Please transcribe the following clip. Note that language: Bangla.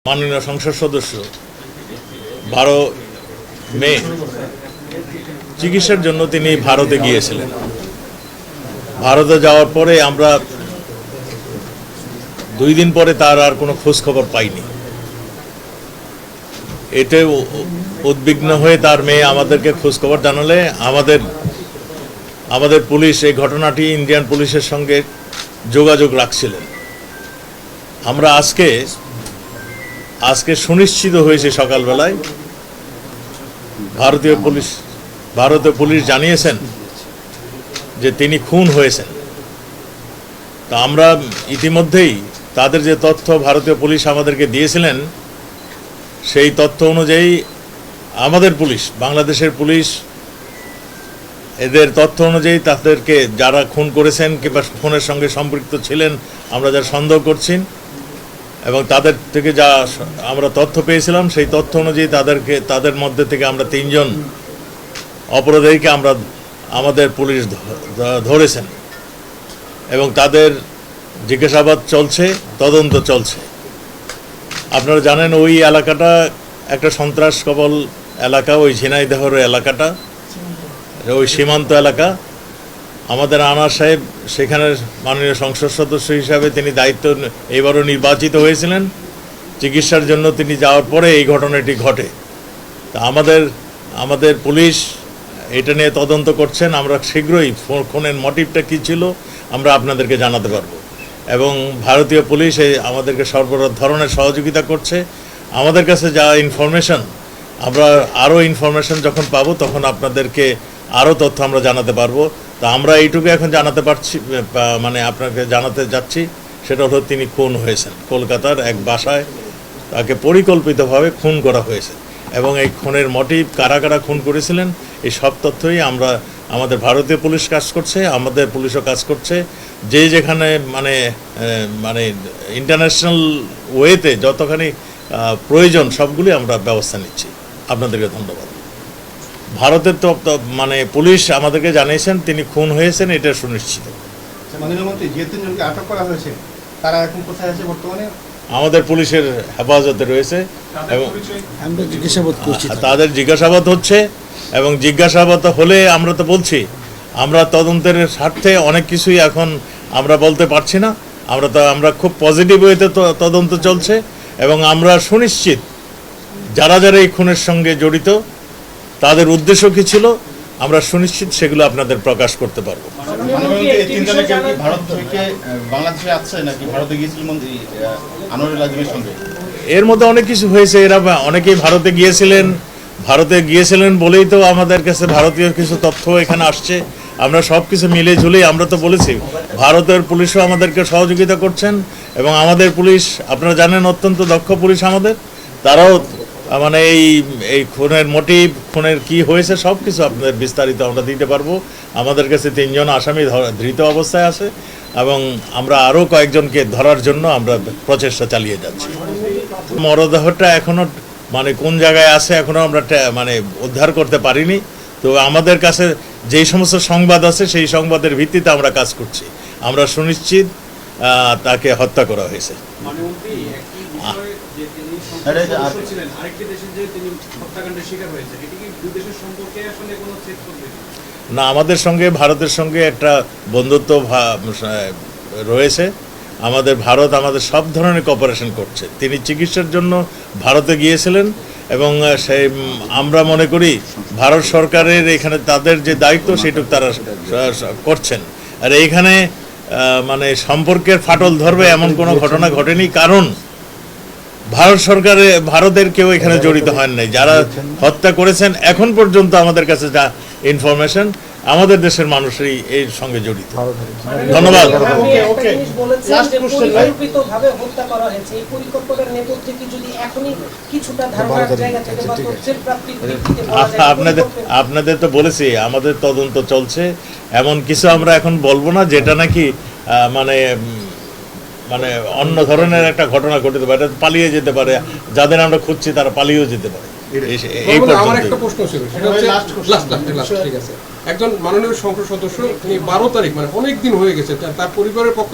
মাননীয় সংসদ সদস্য 12 মে চিকিৎসার জন্য তিনি ভারতে গিয়েছিলেন। ভারতে যাওয়ার পরে আমরা 2 দিন পরে তার আর কোনো খোঁজ খবর পাইনি। এতে উদ্বিগ্ন হয়ে তার মেয়ে আমাদেরকে খোঁজ খবর জানালে আমাদের পুলিশ এই ঘটনাটি ইন্ডিয়ান পুলিশের সঙ্গে যোগাযোগ রাখছিলেন। আমরা আজকে সুনিশ্চিত হয়েছে সকালবেলায় ভারতীয় পুলিশ জানিয়েছেন যে তিনি খুন হয়েছেন। তা আমরা ইতিমধ্যেই তাদের যে তথ্য ভারতীয় পুলিশ আমাদেরকে দিয়েছিলেন সেই তথ্য অনুযায়ী আমাদের পুলিশ, বাংলাদেশের পুলিশ, এদের তথ্য অনুযায়ী তাদেরকে যারা খুন করেছেন কিংবা খুনের সঙ্গে সম্পৃক্ত ছিলেন আমরা যারা সন্দেহ করছি এবং তাদের থেকে যা আমরা তথ্য পেয়েছিলাম সেই তথ্য অনুযায়ী তাদের মধ্যে থেকে আমরা 3 জন অপরাধীকে আমাদের পুলিশ ধরেছেন এবং তাদের জিজ্ঞাসাবাদ চলছে, তদন্ত চলছে। আপনারা জানেন ওই এলাকাটা একটা সন্ত্রাস কবল এলাকা, ওই ঝিনাইদহের এলাকাটা, ওই সীমান্ত এলাকা। আমাদের আনার সাহেব সেখানে মাননীয় সংসদ সদস্য হিসাবে তিনি দায়িত্ব এবারও নির্বাচিত হয়েছিলেন। চিকিৎসার জন্য তিনি যাওয়ার পরে এই ঘটনাটি ঘটে। তা আমাদের পুলিশ এটা নিয়ে তদন্ত করছেন। আমরা শীঘ্রই খুনের মোটিভটা কী ছিল আমরা আপনাদেরকে জানাতে পারবো এবং ভারতীয় পুলিশ আমাদেরকে সর্ব ধরনের সহযোগিতা করছে। আমাদের কাছে যা ইনফরমেশন, আমরা আরও ইনফরমেশন যখন পাবো তখন আপনাদেরকে আরও তথ্য আমরা জানাতে পারবো। তা আমরা এইটুকু এখন জানাতে পারছি, মানে আপনাকে জানাতে যাচ্ছি, সেটা হলো তিনি খুন হয়েছেন। কলকাতার এক বাসায় তাকে পরিকল্পিতভাবে খুন করা হয়েছে এবং এই খুনের মোটিভ কারা কারা খুন করেছিলেন এই সব তথ্যই আমাদের ভারতীয় পুলিশ কাজ করছে, আমাদের পুলিশও কাজ করছে। যেখানে মানে ইন্টারন্যাশনাল ওয়েতে যতখানি প্রয়োজন সবগুলি আমরা ব্যবস্থা নিচ্ছি। আপনাদেরকে ধন্যবাদ। ভারতের তো মানে পুলিশ আমাদেরকে জানিয়েছেন তিনি খুন হয়েছেন, এটা সুনিশ্চিত। আমাদের পুলিশের হেফাজতে রয়েছে এবং তাদের জিজ্ঞাসাবাদ হচ্ছে এবং জিজ্ঞাসাবাদ হলে আমরা তো বলছি আমরা তদন্তের স্বার্থে অনেক কিছুই এখন আমরা বলতে পারছি না। আমরা খুব পজিটিভ ওয়েতে তদন্ত চলছে এবং আমরা সুনিশ্চিত যারা এই খুনের সঙ্গে জড়িত তাদের উদ্দেশ্য কী ছিল আমরা সুনিশ্চিত সেগুলো আপনাদের প্রকাশ করতে পারবো। এর মধ্যে অনেক কিছু হয়েছে। এরা অনেকেই ভারতে গিয়েছিলেন বলেই তো আমাদের কাছে ভারতীয় কিছু তথ্য এখানে আসছে। আমরা সব কিছু মিলে ঝুলেই আমরা তো বলেছি ভারতের পুলিশও আমাদেরকে সহযোগিতা করছেন এবং আমাদের পুলিশ আপনারা জানেন অত্যন্ত দক্ষ পুলিশ আমাদের, তারাও মানে এই খুনের মোটিভ, খুনের কি হয়েছে সব কিছু আপনাদের বিস্তারিত আমরা দিতে পারবো। আমাদের কাছে 3 জন আসামি ধৃত অবস্থায় আছে এবং আমরা আরও কয়েকজনকে ধরার জন্য আমরা প্রচেষ্টা চালিয়ে যাচ্ছি। মরদেহটা এখনও মানে কোন জায়গায় আছে এখনও আমরা উদ্ধার করতে পারিনি। তো আমাদের কাছে যেই সমস্ত সংবাদ আছে সেই সংবাদের ভিত্তিতে আমরা কাজ করছি। আমরা সুনিশ্চিত তাকে হত্যা করা হয়েছে। না, আমাদের সঙ্গে ভারতের সঙ্গে একটা বন্ধুত্ব রয়েছে। ভারত আমাদের সব ধরনের কোঅপারেশন করছে। তিনি চিকিৎসার জন্য ভারতে গিয়েছিলেন এবং আমরা মনে করি ভারত সরকারের এখানে তাদের যে দায়িত্ব সেটুকু তারা করছেন। আর এইখানে সম্পর্কের ফাটল ধরবে এমন কোনো ঘটনা ঘটেনি, কারণ ভারতের কেউ এখানে জড়িত হন নাই। যারা হত্যা করেছেন এখন পর্যন্ত আমাদের কাছে যা ইনফরমেশন আমাদের দেশের মানুষই এর সঙ্গে জড়িত। ধন্যবাদ। আপনাদের তো বলেছি আমাদের তদন্ত চলছে। এমন কিছু আমরা এখন বলবো না যেটা নাকি অন্য ধরনের একটা ঘটনা ঘটতে পারে, পালিয়ে যেতে পারে। যাদের আমরা খুঁজছি তারা পালিয়েও যেতে পারে। আমার একটা প্রশ্ন ছিল, সেটা হচ্ছে লাস্ট ঠিক আছে, একজন মাননীয় সংসদ সদস্য তিনি 12 তারিখ অনেক দিন হয়ে গেছে তার পরিবারের পক্ষ